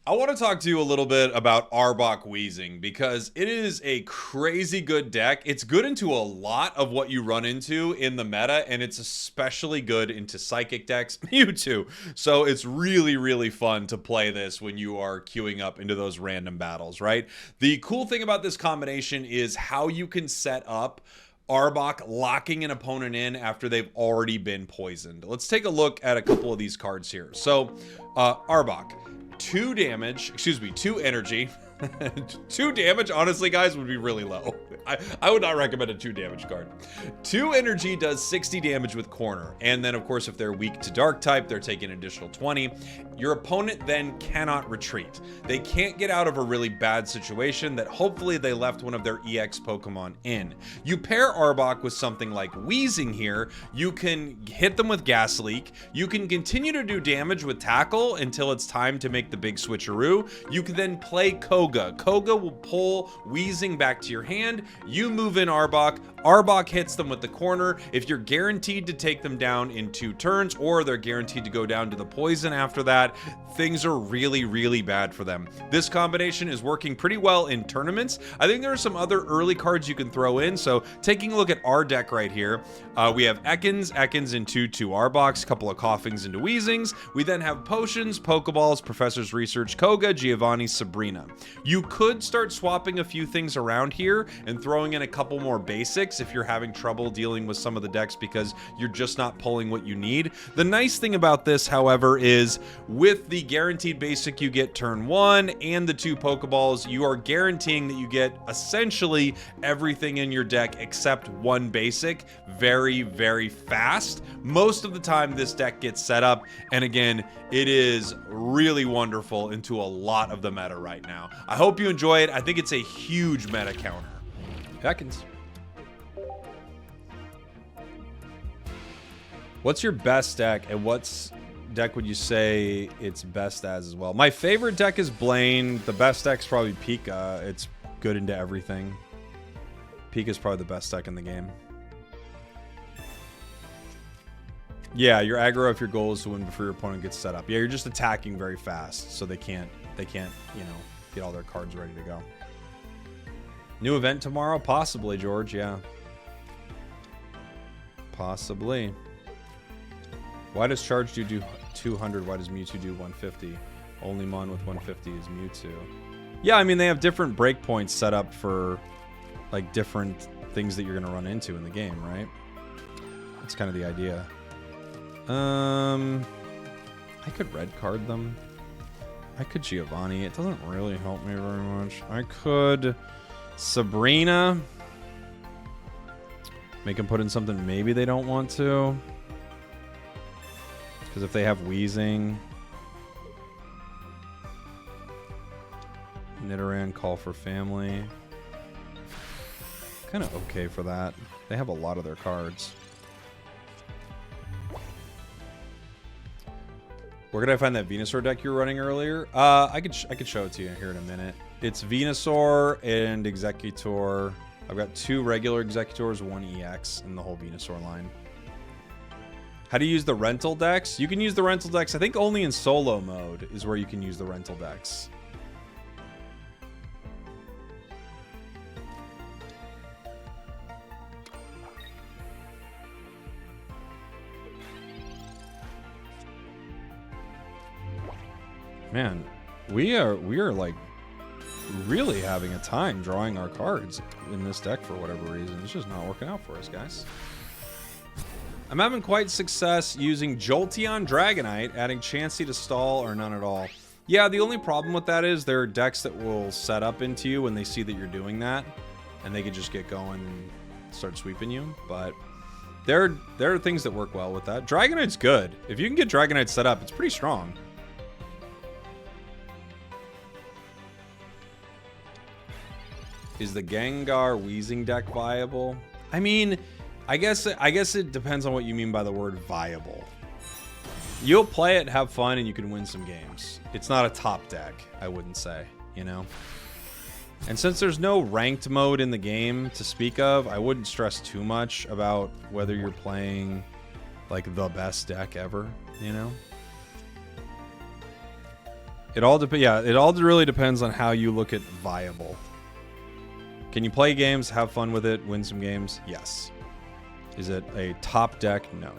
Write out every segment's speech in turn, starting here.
I want to talk to you a little bit about Arbok Weezing because it is a crazy good deck. It's good into a lot of what you run into in the meta, and it's especially good into Psychic decks, Mewtwo. So it's really, really fun to play this when you are queuing up into those random battles, right? The cool thing about this combination is how you can set up Arbok locking an opponent in after they've already been poisoned. Let's take a look at a couple of these cards here. So, Arbok. 2 damage, excuse me, 2 energy. 2 damage, honestly, guys, would be really low. I would not recommend a 2 damage card. 2 energy does 60 damage with corner. And then, of course, if they're weak to dark type, they're taking an additional 20. Your opponent then cannot retreat. They can't get out of a really bad situation that hopefully they left one of their EX Pokemon in. You pair Arbok with something like Weezing here, you can hit them with Gas Leak. You can continue to do damage with Tackle until it's time to make the big switcheroo. You can then play Koga. Koga will pull Weezing back to your hand. You move in Arbok. Arbok hits them with the corner. If you're guaranteed to take them down in 2 turns, or they're guaranteed to go down to the poison after that, things are really, really bad for them. This combination is working pretty well in tournaments. I think there are some other early cards you can throw in. So taking a look at our deck right here, we have Ekans into 2 Arboks, couple of Coughings into Weezings. We then have Potions, Pokeballs, Professor's Research, Koga, Giovanni, Sabrina. You could start swapping a few things around here and throwing in a couple more basics if you're having trouble dealing with some of the decks because you're just not pulling what you need. The nice thing about this, however, is with the guaranteed basic you get turn 1 and the 2 Pokeballs, you are guaranteeing that you get essentially everything in your deck except 1 basic very, very fast. Most of the time this deck gets set up, and again, it is really wonderful into a lot of the meta right now. I hope you enjoy it. I think it's a huge meta counter. Ekans. What's your best deck, and what's deck would you say it's best as well? My favorite deck is Blaine. The best deck's probably Pika. It's good into everything. Pika's probably the best deck in the game. Yeah, your aggro if your goal is to win before your opponent gets set up. Yeah, you're just attacking very fast, so they can't, you know, get all their cards ready to go. New event tomorrow? Possibly, George, yeah. Possibly. Why does Charge do 200? Why does Mewtwo do 150? Only Mon with 150 is Mewtwo. Yeah, I mean, they have different breakpoints set up for, like, different things that you're going to run into in the game, right? That's kind of the idea. I could red card them. I could Giovanni. It doesn't really help me very much. I could Sabrina. Make them put in something maybe they don't want to. Because if they have Weezing. Nidoran, Call for Family. Kind of okay for that. They have a lot of their cards. Where could I find that Venusaur deck you were running earlier? I could show it to you here in a minute. It's Venusaur and Executor. I've got 2 regular Executors, 1 EX in the whole Venusaur line. How do you use the rental decks? You can use the rental decks, I think only in solo mode is where you can use the rental decks. Man, we are like really having a time drawing our cards in this deck for whatever reason. It's just not working out for us, guys. I'm having quite success using Jolteon Dragonite, adding Chansey to stall or none at all. Yeah, the only problem with that is there are decks that will set up into you when they see that you're doing that, and they can just get going and start sweeping you. But there are things that work well with that. Dragonite's good. If you can get Dragonite set up, it's pretty strong. Is the Gengar Weezing deck viable? I mean, I guess it depends on what you mean by the word viable. You'll play it, have fun, and you can win some games. It's not a top deck, I wouldn't say, you know? And since there's no ranked mode in the game to speak of, I wouldn't stress too much about whether you're playing like the best deck ever, you know? Yeah, it all really depends on how you look at viable. Can you play games, have fun with it, win some games? Yes. Is it a top deck? No.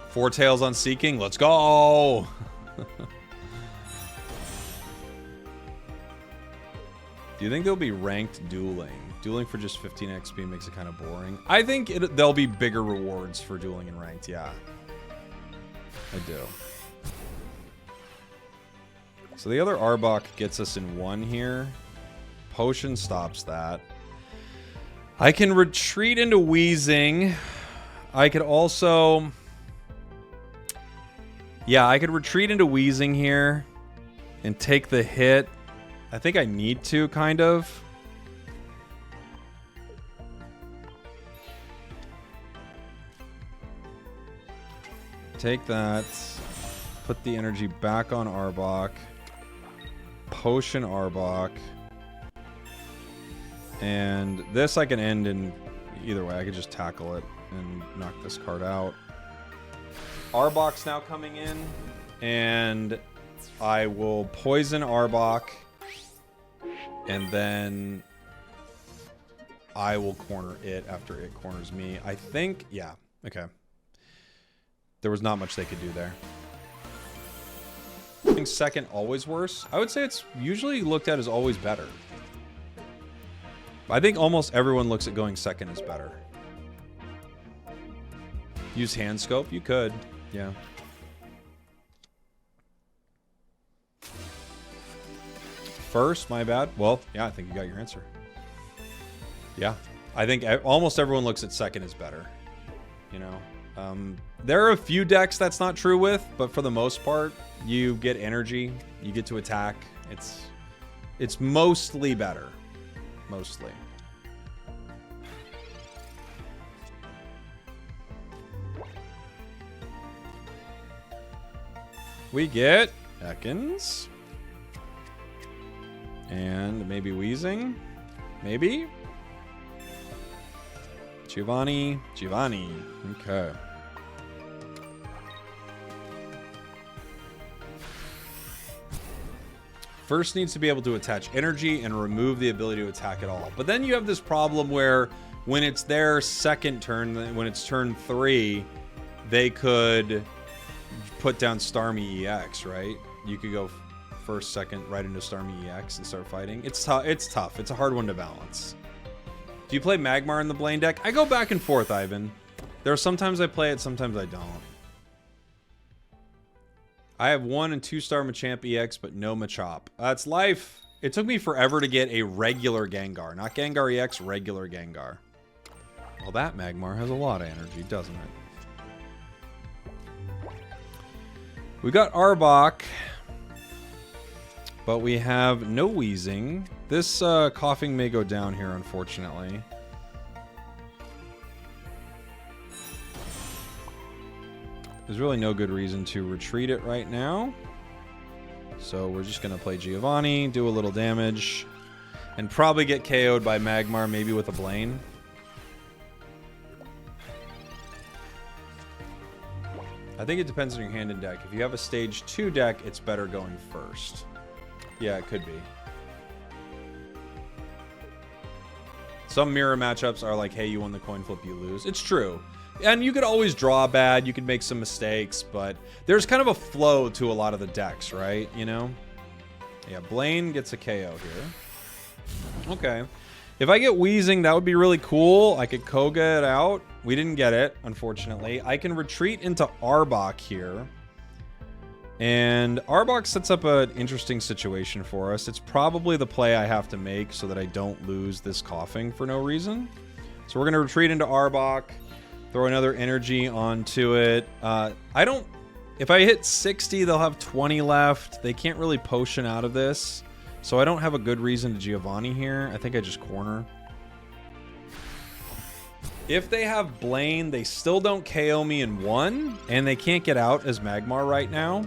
Four tails on Seeking. Let's go. Do you think there'll be ranked dueling? Dueling for just 15 XP makes it kind of boring. I think there'll be bigger rewards for dueling in ranked. Yeah, I do. So the other Arbok gets us in one here. Potion stops that. I can retreat into Weezing. I could also... Yeah, I could retreat into Weezing here and take the hit. I think I need to, kind of. Take that. Put the energy back on Arbok. Potion Arbok. And this I can end in either way. I could just tackle it and knock this card out. Arbok's now coming in. And I will poison Arbok. And then I will corner it after it corners me. I think, yeah, okay. There was not much they could do there. I think second always worse. I would say it's usually looked at as always better. I think almost everyone looks at going second as better. Use hand scope? You could, yeah. First, my bad. Well, yeah, I think you got your answer. Yeah, I think almost everyone looks at second as better. You know, there are a few decks that's not true with, but for the most part, you get energy, you get to attack. It's mostly better, mostly. We get Ekans. And maybe Weezing. Maybe. Giovanni. Okay. First needs to be able to attach energy and remove the ability to attack at all. But then you have this problem where when it's their second turn, when it's turn 3, they could put down Starmie EX, right? You could go first, second, right into Starmie EX and start fighting. It's tough. It's a hard one to balance. Do you play Magmar in the Blaine deck? I go back and forth, Ivan. There are sometimes I play it, sometimes I don't. I have 1 and 2-star Machamp EX, but no Machop. That's life. It took me forever to get a regular Gengar. Not Gengar EX, regular Gengar. Well, that Magmar has a lot of energy, doesn't it? We got Arbok, but we have no Weezing. This coughing may go down here, unfortunately. There's really no good reason to retreat it right now. So we're just going to play Giovanni, do a little damage, and probably get KO'd by Magmar, maybe with a Blaine. I think it depends on your hand and deck. If you have a stage 2 deck, it's better going first. Yeah, it could be. Some mirror matchups are like, hey, you won the coin flip, you lose. It's true. And you could always draw bad, you could make some mistakes, but there's kind of a flow to a lot of the decks, right? You know? Yeah, Blaine gets a KO here. Okay. If I get Weezing, that would be really cool. I could Koga it out. We didn't get it, unfortunately. I can retreat into Arbok here. And Arbok sets up an interesting situation for us. It's probably the play I have to make so that I don't lose this coughing for no reason. So we're going to retreat into Arbok. Throw another energy onto it. If I hit 60, they'll have 20 left. They can't really potion out of this. So I don't have a good reason to Giovanni here. I think I just corner. If they have Blaine, they still don't KO me in 1. And they can't get out as Magmar right now.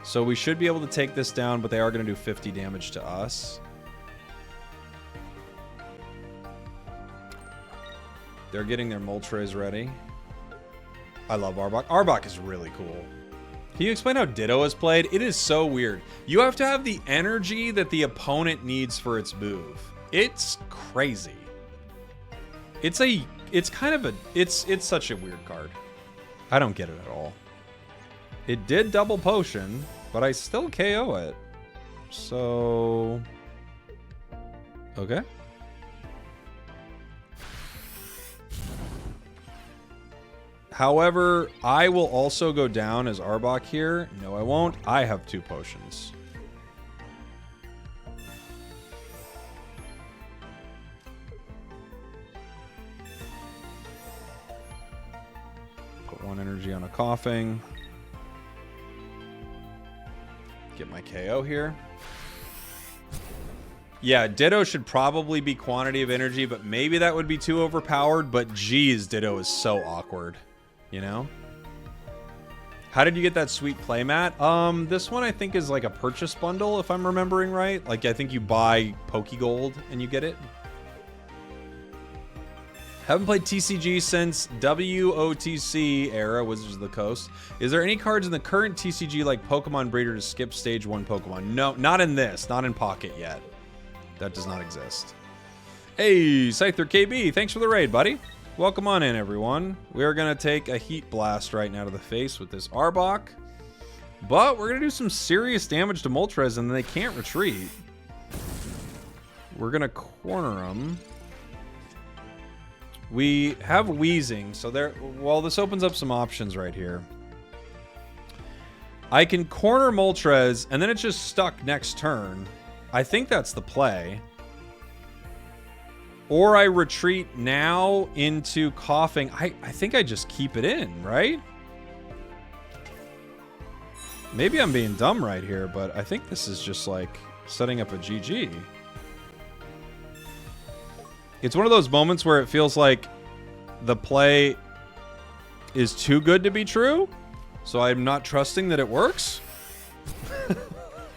So we should be able to take this down, but they are going to do 50 damage to us. They're getting their Moltres ready. I love Arbok. Arbok is really cool. Can you explain how Ditto is played? It is so weird. You have to have the energy that the opponent needs for its move. It's crazy. It's such a weird card. I don't get it at all. It did double potion, but I still KO it. So, okay. However, I will also go down as Arbok here. No, I won't. I have 2 potions. Put 1 energy on a coughing. Get my KO here. Yeah, Ditto should probably be quantity of energy, but maybe that would be too overpowered. But geez, Ditto is so awkward. You know? How did you get that sweet playmat? This one I think is like a purchase bundle, if I'm remembering right. Like, I think you buy Pokegold and you get it. Haven't played TCG since WOTC era, Wizards of the Coast. Is there any cards in the current TCG like Pokemon Breeder to skip stage 1 Pokemon? No, not in this. Not in Pocket yet. That does not exist. Hey, Scyther KB, thanks for the raid, buddy. Welcome on in, everyone. We are going to take a Heat Blast right now to the face with this Arbok. But we're going to do some serious damage to Moltres, and they can't retreat. We're going to corner them. We have Weezing, so there. Well, this opens up some options right here. I can corner Moltres, and then it's just stuck next turn. I think that's the play. Or I retreat now into coughing. I think I just keep it in, right? Maybe I'm being dumb right here, but I think this is just like setting up a GG. It's one of those moments where it feels like the play is too good to be true, so I'm not trusting that it works.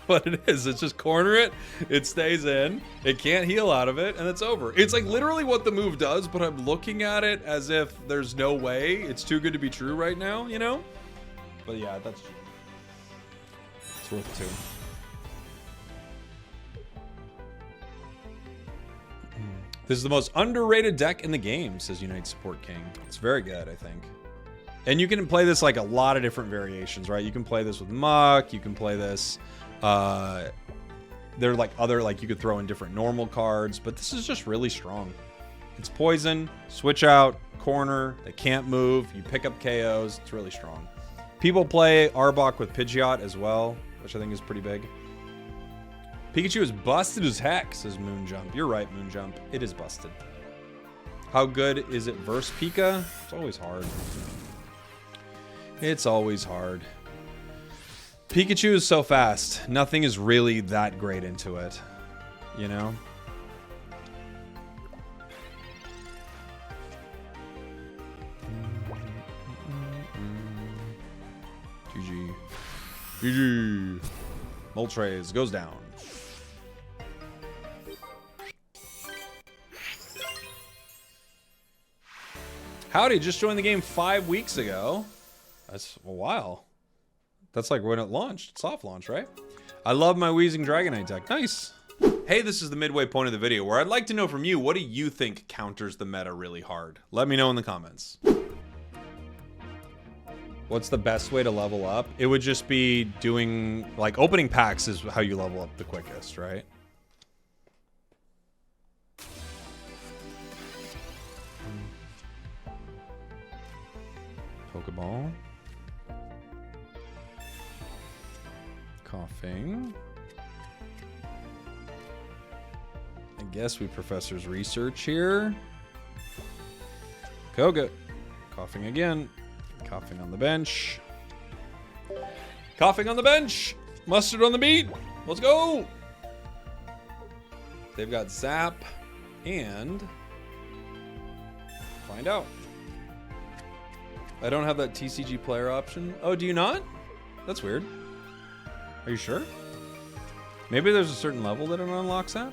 But it is. It's just corner it. It stays in. It can't heal out of it, and it's over. It's like literally what the move does, but I'm looking at it as if there's no way. It's too good to be true right now, you know? But yeah, it's worth 2. This is the most underrated deck in the game, says Unite Support King. It's very good, I think. And you can play this like a lot of different variations, right? You can play this with Muck. You can play this... They're like other, like you could throw in different normal cards, but this is just really strong. It's poison, switch out, corner, they can't move, you pick up KOs, it's really strong. People play Arbok with Pidgeot as well, which I think is pretty big. Pikachu is busted as heck, says Moonjump. You're right, Moonjump. It is busted. How good is it versus Pika? It's always hard. It's always hard. Pikachu is so fast. Nothing is really that great into it. You know? GG. GG. Moltres goes down. Howdy, just joined the game 5 weeks ago. That's a while. That's like when it launched. Soft launch, right? I love my Weezing Dragonite deck. Nice. Hey, this is the midway point of the video where I'd like to know from you, what do you think counters the meta really hard? Let me know in the comments. What's the best way to level up? It would just be doing, like, opening packs is how you level up the quickest, right? Pokeball. Coughing. I guess we Professor's Research here. Koga. Coughing again. Coughing on the bench. Coughing on the bench. Mustard on the beat. Let's go. They've got Zap and find out. I don't have that TCG player option. Oh, do you not? That's weird. Are you sure? Maybe there's a certain level that it unlocks at?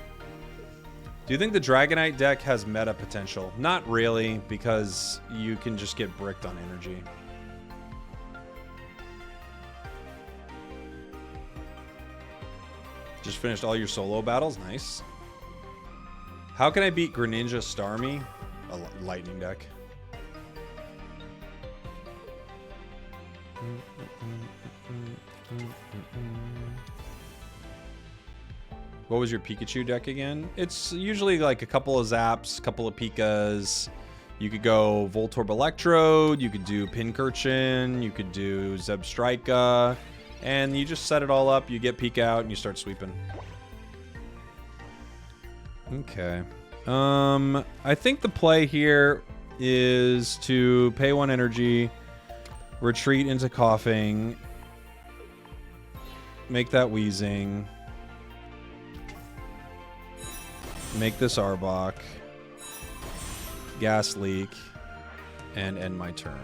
Do you think the Dragonite deck has meta potential? Not really, because you can just get bricked on energy. Just finished all your solo battles. Nice. How can I beat Greninja Starmie? A lightning deck. What was your Pikachu deck again? It's usually like a couple of Zaps, a couple of Pikas. You could go Voltorb Electrode, you could do Pincurchin, you could do Zebstrika, and you just set it all up, you get Pika out, and you start sweeping. Okay. I think the play here is to pay 1 energy, retreat into Coughing, make that Weezing, make this Arbok, Gas Leak, and end my turn.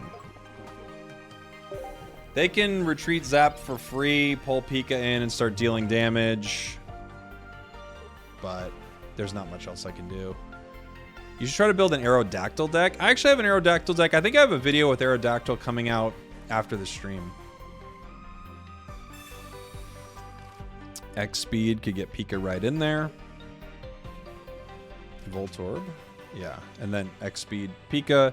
They can retreat Zap for free, pull Pika in, and start dealing damage, but there's not much else I can do. You should try to build an Aerodactyl deck. I actually have an Aerodactyl deck. I think I have a video with Aerodactyl coming out after the stream. X Speed could get Pika right in there. Voltorb. Yeah. And then X Speed. Pika.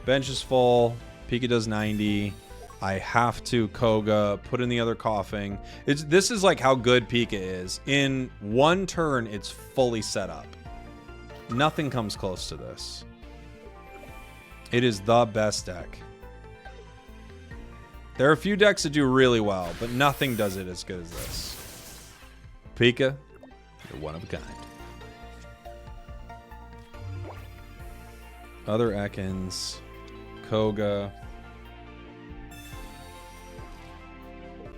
Bench is full. Pika does 90. I have to Koga, put in the other Coughing. This is like how good Pika is. In 1 turn, it's fully set up. Nothing comes close to this. It is the best deck. There are a few decks that do really well, but nothing does it as good as this. Pika, you're one of a kind. Other Ekans, Koga,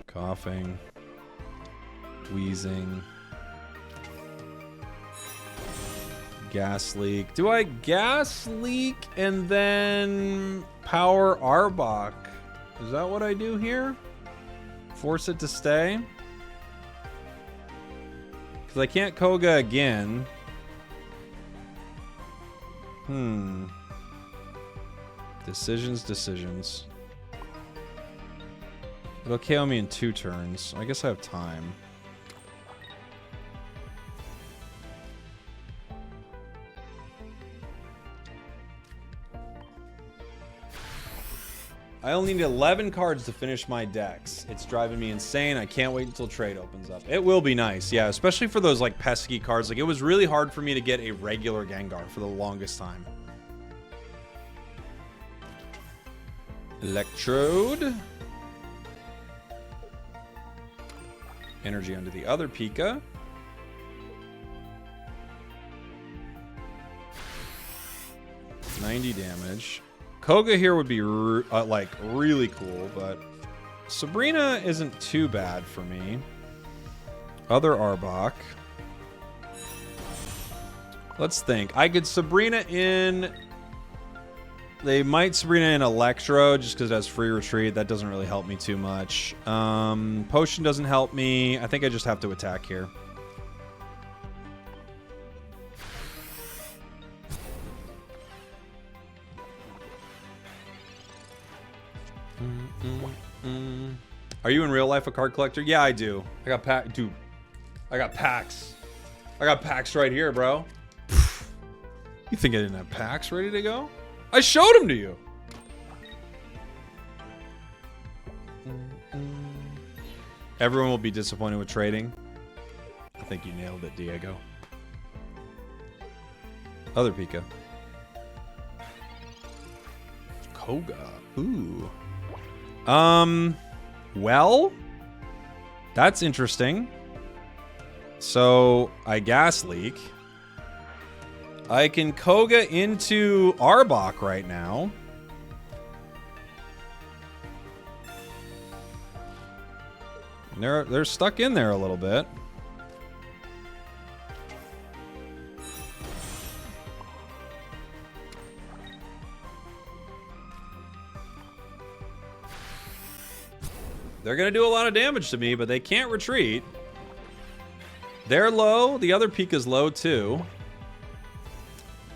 Coughing, Weezing, Gas Leak. Do I Gas Leak and then power Arbok? Is that what I do here? Force it to stay? Because I can't Koga again. Decisions. It'll KO me in 2 turns. I guess I have time. I only need 11 cards to finish my decks. It's driving me insane. I can't wait until trade opens up. It will be nice, yeah, especially for those like pesky cards. Like it was really hard for me to get a regular Gengar for the longest time. Electrode. Energy onto the other Pika. $90 damage. Koga here would be like really cool, but Sabrina isn't too bad for me. Other Arbok. Let's think. I could Sabrina in. They might Sabrina in Electro just because it has free retreat. That doesn't really help me too much. Potion doesn't help me. I think I just have to attack here. Are you in real life a card collector? Yeah, I do. I got pack, dude. I got packs. I got packs right here, bro. You think I didn't have packs ready to go? I showed them to you. Everyone will be disappointed with trading. I think you nailed it, Diego. Other Pika. Koga. Ooh. Well, that's interesting. So I Gas Leak. I can Koga into Arbok right now. They're stuck in there a little bit. They're going to do a lot of damage to me, but they can't retreat. They're low. The other Pika's low, too.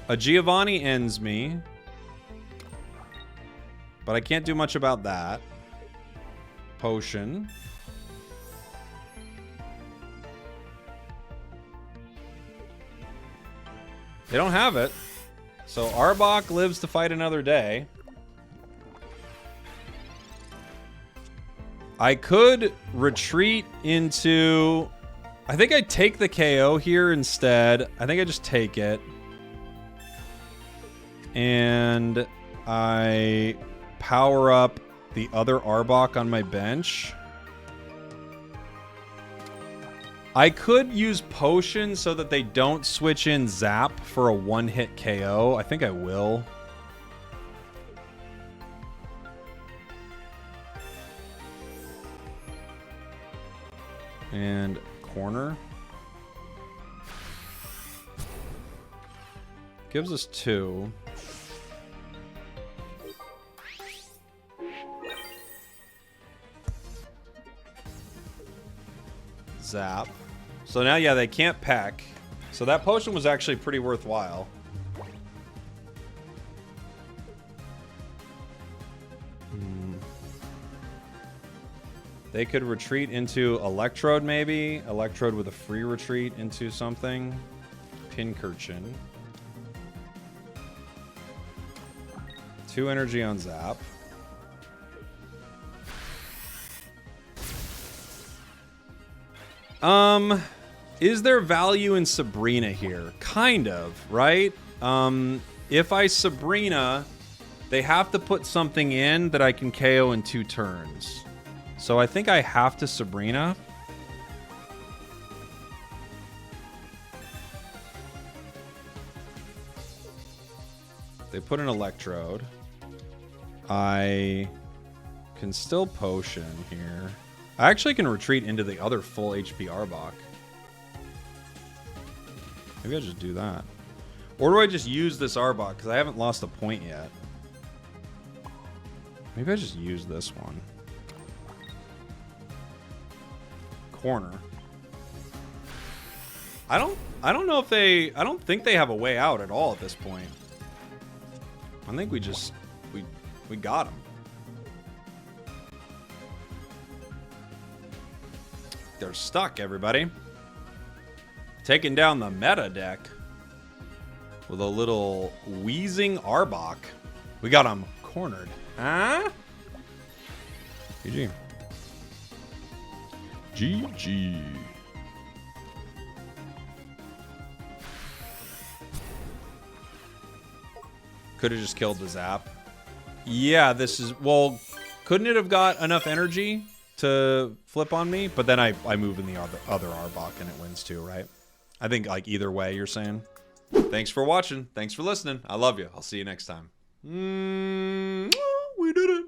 A Giovanni ends me. But I can't do much about that. Potion. They don't have it. So Arbok lives to fight another day. I could retreat into... I think I take the KO here instead. I think I just take it. And I power up the other Arbok on my bench. I could use Potion so that they don't switch in Zap for a one-hit KO. I think I will. And corner. Gives us 2. Zap. So now, yeah, they can't peck. So that potion was actually pretty worthwhile. They could retreat into Electrode, maybe. Electrode with a free retreat into something. Pincurchin. 2 energy on Zap. Is there value in Sabrina here? Kind of, right? If I Sabrina, they have to put something in that I can KO in 2 turns. So I think I have to Sabrina. They put an Electrode. I can still Potion here. I actually can retreat into the other full HP Arbok. Maybe I'll just do that. Or do I just use this Arbok? Because I haven't lost a point yet. Maybe I just use this one. Corner. I don't know if they... I don't think they have a way out at all at this point. I think we just... We got them. They're stuck, everybody. Taking down the meta deck with a little Weezing Arbok. We got him cornered. Huh? GG. GG. Could have just killed the Zap. Yeah, this is... Well, couldn't it have got enough energy to flip on me? But then I move in the other Arbok and it wins too, right? I think, like, either way, you're saying. Thanks for watching. Thanks for listening. I love you. I'll see you next time. We did it.